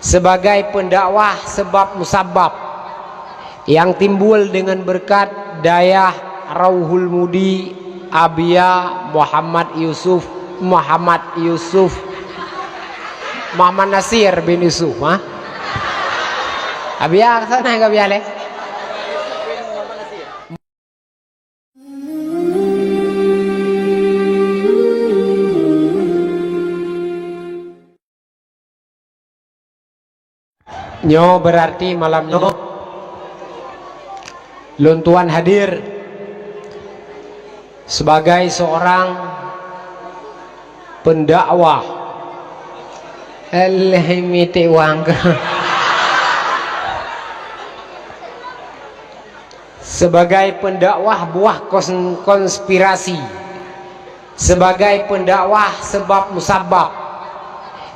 sebagai pendakwah sebab musabab yang timbul dengan berkat dayah Rauhul Mudi Abia Muhammad Nasir bin Yusuf Abia sana enggak biale nyo berarti malam nyo luntuan hadir sebagai seorang pendakwah miti uang sebagai pendakwah buah konspirasi, sebagai pendakwah sebab musabab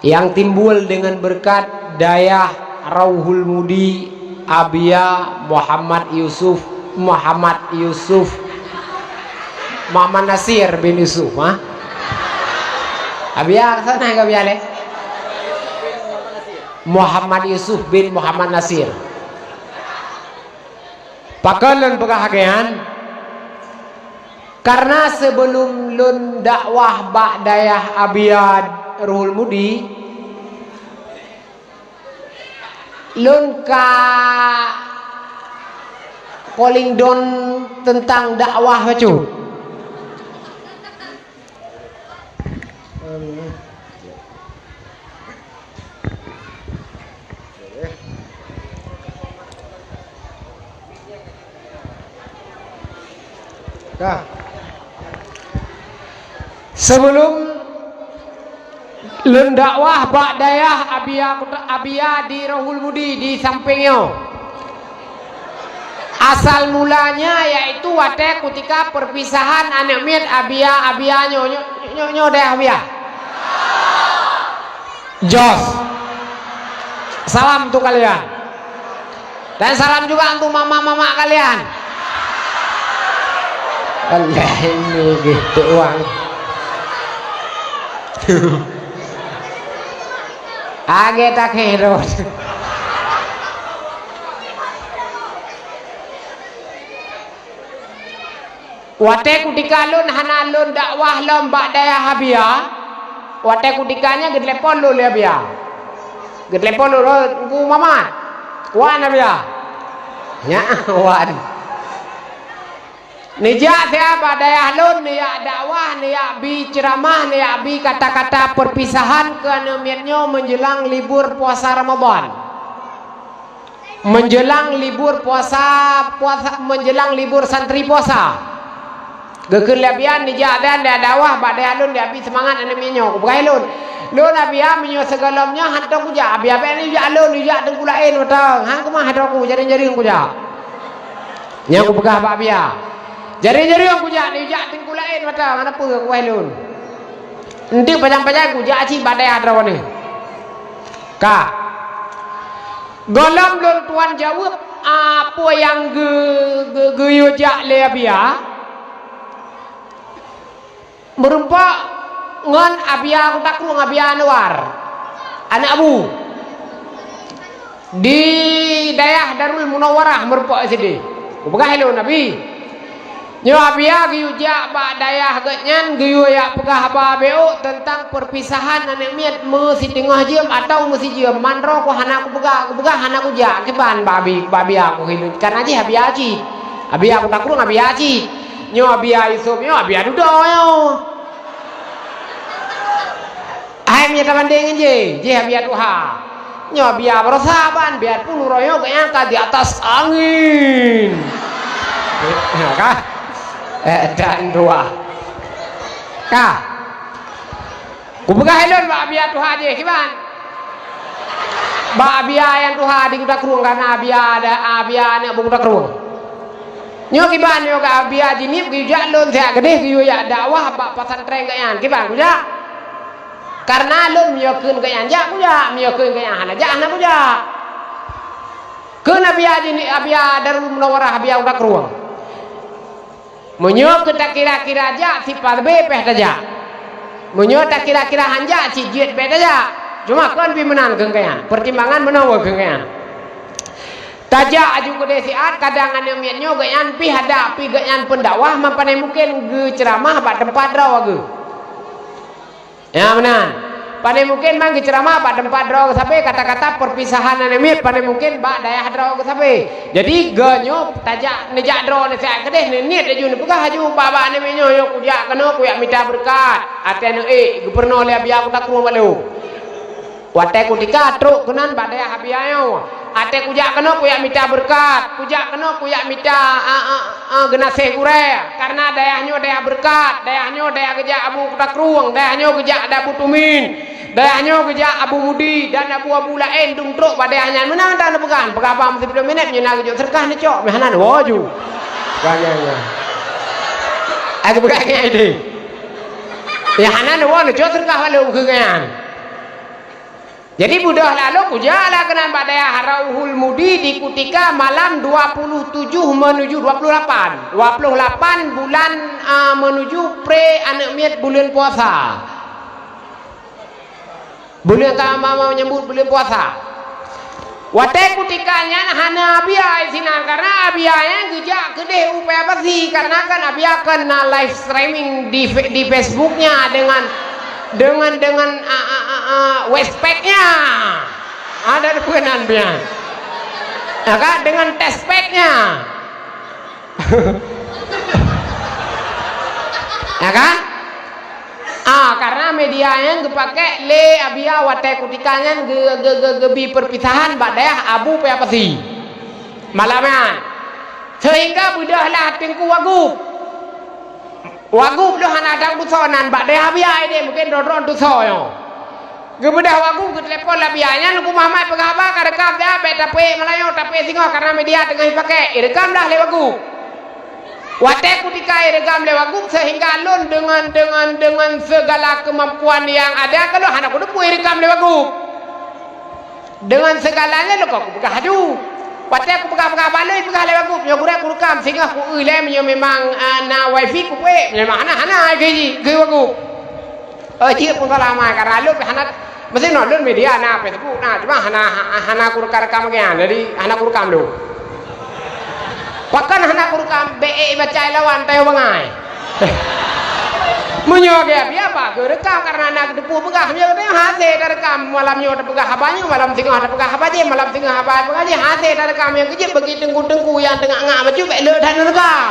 yang timbul dengan berkat dayah Rauhul Mudi Abia Muhammad Nasir bin Yusuf Abia sana enggak biale Muhammad Yusuf bin Muhammad Nasir pakalan pekahagean karena sebelum lun dakwah ba'dayah Abia Ruhul Mudi lun ka calling down tentang dakwah bacu sebelum lun dakwah ba'dayah Abia di Rauhul Mudi di sampingnya asal mulanya yaitu wate ketika perpisahan anak mit Abia nyo deh Abia jos salam tuh kalian dan salam juga untuk mama-mama kalian Allah ini gitu uang age tak herot wate kutika lun hana lun dakwah lomba daya Abia wate kutikanya gedlepon lu Abia gedlepon lu ku mama wan Abia nya wan nija siapa daya lun niya dakwah niya bi ceramah niya bi kata-kata perpisahan kenemitnya menjelang libur puasa Ramadan menjelang libur puasa menjelang libur santri puasa gekeun labian nija dan dia dakwah badai lun dia bi semangat anemitnya bukai lun Abia menyo segalomnya hantu kuja Abia ni ja lun ja tengkulain watang hang kumaha hadaku jari-jari kuja nya ku begah Pak Abia jari-jari yang kuja ni jak tengkulain mata mana apa ku wailun nanti panjang-panjang kuja aci badai adrawan ni ka golom lun tuan jawab apa yang ge jak le Abia merumpa ngan Abia ku takrung Abia Anwar anak Abu di daerah Darul Munawwarah merumpa sini ku begah lun Nabi nyo Abia giyu jak ba dayah genyan giyu ya pegah ba beo tentang perpisahan anak miat mesi tengah jam atau mesi jam manro ko hana ku pegah hana ku jak keban babi aku hidup karena aja Abia aku takrung Abia aci nyo Abia Yusuf nyo Abia dudo yo ai mi ta banding je Abia tuha nyo Abia bersaban biar pun royo kayaknya di atas angin kah dan dua kah ku begah helon Mbak Abia tuha je kiban Mbak Abia yang tuha di kuda kerung karena Abia ni abu kuda kerung nyo kiban nyo ka Abia jinip ki jalon saya gede ki ya dakwah Mbak pesantren kayan kiban kuja karena lum nyokeun kayan ja kuja nyokeun kayan hana ja hana kuja keun Abia jinip Abia Darul Munawwarah Abia kuda kerung menyok kita kira-kira aja si parbe peh aja menyok tak kira-kira hanja si jiet peh aja cuma kan bimenan gengkean pertimbangan menawa gengkean tajak aju ke desiat kadang ane miatnya gayan pi hada pi gayan pendakwah mampanai mungkin ge ceramah bak tempat raw ge ya benar pandai mungkin mang ge ceramah bak tempat raw sampai kata-kata perpisahan ane miat pandai mungkin bak daya raw ge sampai jadi genyo tajak nejak draw ne sak kedeh ne niat aju ne pegah aju baba ane menyo yo kujak kena kuyak minta berkat atene gubernur le biar aku tak rumah balu wate kutika truk kenan bak daya habiayo ate kujak kena kuyak minta berkat kujak kena kuyak minta genaseh gure karena dayahnya daya berkat dayahnya daya gejak abu kutak ruang dayahnya gejak ada abu tumin dayahnya gejak abu mudi dan abu lain dung truk badayahnya menang dan pegan pegapa mesti belum minit nyena gejak serkah ni cok mehanan waju ganyanya aku beganya ini ya hanan wong cok serkah walau kegan. Jadi budah lalu kujala kenan badaya harauhul mudi di kutika malam 27 menuju 28 bulan menuju pre anak miat bulan puasa bulan kama menyebut bulan puasa wate kutikanya hana abia isinan karena abianya gejak gede upaya apa sih karena kan abia kena live streaming di Facebooknya dengan westpacknya ada depenan biar ya kan dengan testpacknya ya kan karena medianya dipakai le abia wate kutikanya gebi perpisahan badaya abu pe apa sih malamnya sehingga budahlah tingku wagub dah anak dang tusonan bak deh abia ini mungkin dodon tusoyo gebedah wagub ke telepon lah bianya nuku Muhammad pegaba karekam dia bet tapi Melayu tapi singo karena media tengah dipakai rekam dah le wagub wate kutika rekam le wagub sehingga lun dengan segala kemampuan yang ada kalau anak kudu pui rekam le wagub dengan segalanya lo kok buka hadu wate aku pegah balai pegah le wagub nyogure aku rekam sehingga aku ile memang na wifi ku pe memang hana ke wagub cik pun lama karena lu hana mesti nonton media na Facebook na cuma hana aku rekam gian jadi hana aku rekam lu bahkan hana aku rekam be baca lawan tayo bangai menyoge biapa rekam karena anak depu pegah menyoge hase rekam malamnya ada pegah habanya malam tengah ada pegah habaje malam tengah habaje pengaji hase rekam yang kecil bagi tengku yang tengah ngak maju be le dan rekam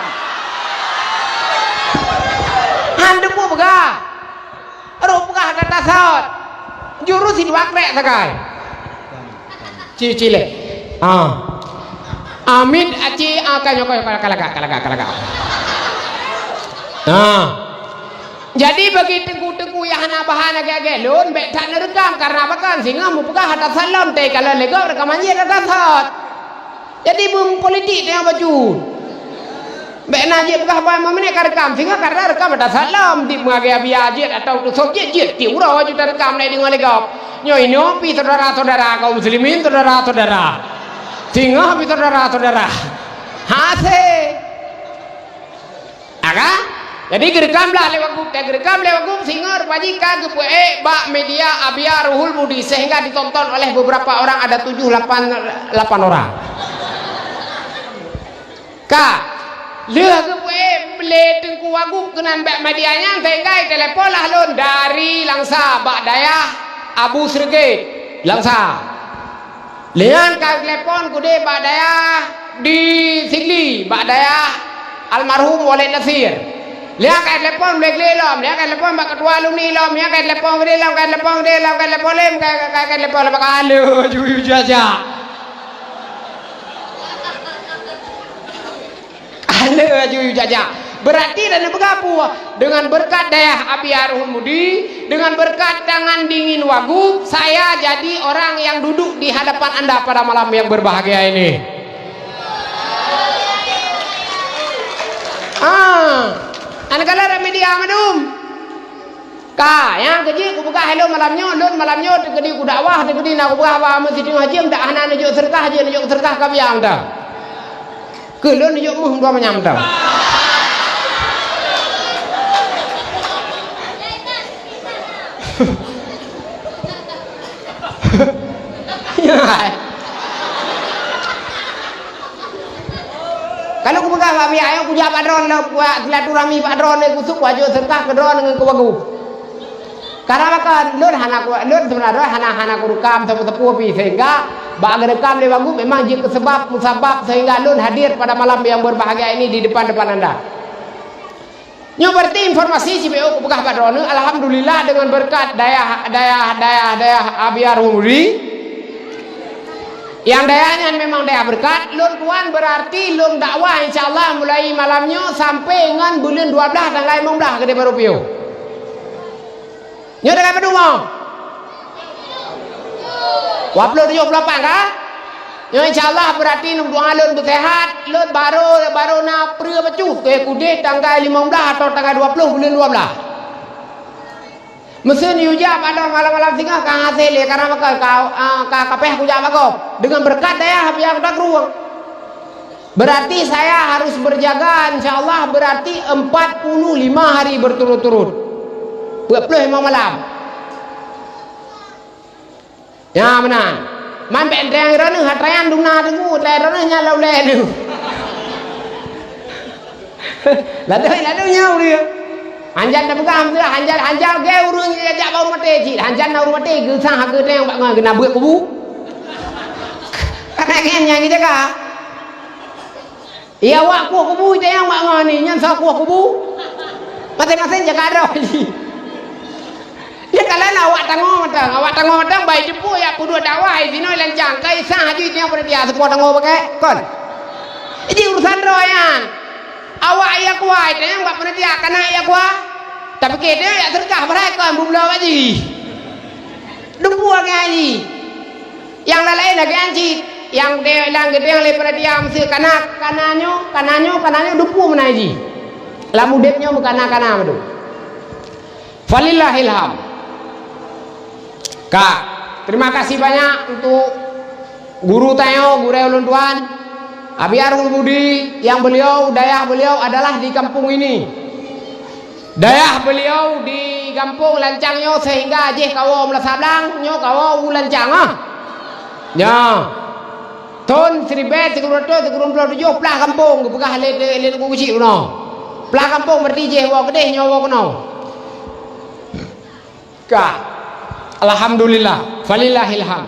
han depu pegah ro pegah data saut jurus sidwak rek sakai cile amin aci akan nyokoi kalaka jadi bagi tengku-tengku yang hana bahan agak-agak lun bet tak nerekam karena apa kan sehingga mu pegah atas salam teh kalau lega rekaman je atas saat jadi bum politik dia baju bet naji pegah apa memene rekam sehingga karena rekam atas salam di mengagak biar je atau tu subjek je ti urau waju rekam lai dengan lega nyoi nopi saudara-saudara kaum muslimin saudara-saudara sehingga habis saudara-saudara hase aga jadi gerekamlah lewat sehingga rupanya ke bak media abia ruhul mudi sehingga ditonton oleh beberapa orang ada 7-8 orang lihat ke beli tengku wagub kenan bak medianya sehingga telepon lah lon dari langsa bak daya Abu Srege langsa lihat ke telepon kude bak daya di Sigli bak daya almarhum Walid Nasir lihat kayak telepon boleh gelom, lihat kayak telepon bak ketua alumni lom, lihat kayak telepon gede lom, kayak telepon gede lom, kayak telepon lem, kayak telepon lem kalu, cuy jaja. Kalu cuy jaja. Berarti dan begapu dengan berkat daya Abiarul Mudi, dengan berkat tangan dingin wagub, saya jadi orang yang duduk di hadapan Anda pada malam yang berbahagia ini. Anak kala media madum yang keji aku buka hello malamnya tegedi ku dakwah tegedi nak buka apa masjid haji ndak hana nunjuk serkah haji nunjuk serkah ka biang dah kelon nunjuk muh dua menyam dah Kalau aku pegang Pak Biak, aku jawab padron lah, buat silaturahmi padron aku suka aja serta kedron dengan kewagu. Karena maka lur sebenarnya hana kurukam tepu-tepu api sehingga bagi rekam lewagu memang jika sebab musabab sehingga lur hadir pada malam yang berbahagia ini di depan anda. Nyo berarti informasi CBO aku pegang padron, alhamdulillah dengan berkat daya Abiar Umuri. Yang dayanya memang daya berkat, lun tuan berarti lun dakwah insyaallah mulai malamnya sampai dengan bulan 12 tanggal 15 ke Depan Rupio. Nyo dengan berdua. Waplo 78 kah? Nyo insyaallah berarti lun doa lun bersehat, lun baru na pria becu ke kudet tanggal 15 atau tanggal 20 bulan 12. Mesin yuja pada malam-malam singa kang hasil karena maka kapeh aku jawab aku dengan berkat daya yang tak ruang. Berarti saya harus berjaga insyaallah berarti 45 hari berturut-turut. 25 malam. Ya benar. Man benteng rene hatrayan dungna dengu rene nya laule nu. Ladu nyau dia. Hanjan dah pegang tu hanjan ke urang ajak baru mate cik hanjan baru mate ke sang harga teng bak ngan kena buat kubu kan nya gitu ka iya wak kubu je yang bak ngan ni nyan sa kubu masing-masing jaga dah ya kalau awak tanggo matang baik jepu ya kudu dakwah di noi lancang kai sang haji yang pada dia semua tanggo pakai kon ini urusan royan awak ya kuat yang bak pada dia kena ya kuat tapi kita ya terkah mereka bumlau aji dua ngaji yang lain lagi anji yang dia lang gede yang lepra dia mesti kananyo dupu menaji lamu depnya kana madu falillahilham Kak terima kasih banyak untuk guru tayo guru ulun tuan Abiarul Budi yang dayah beliau adalah di kampung ini. Dayah beliau di kampung lancangnya sehingga ajih kawo melasablang nyo kawo lancang nya ton 1937 plah kampung begah le ku kecil no plah kampung berarti jeh wa gede nyo wa kono ka alhamdulillah falillahilham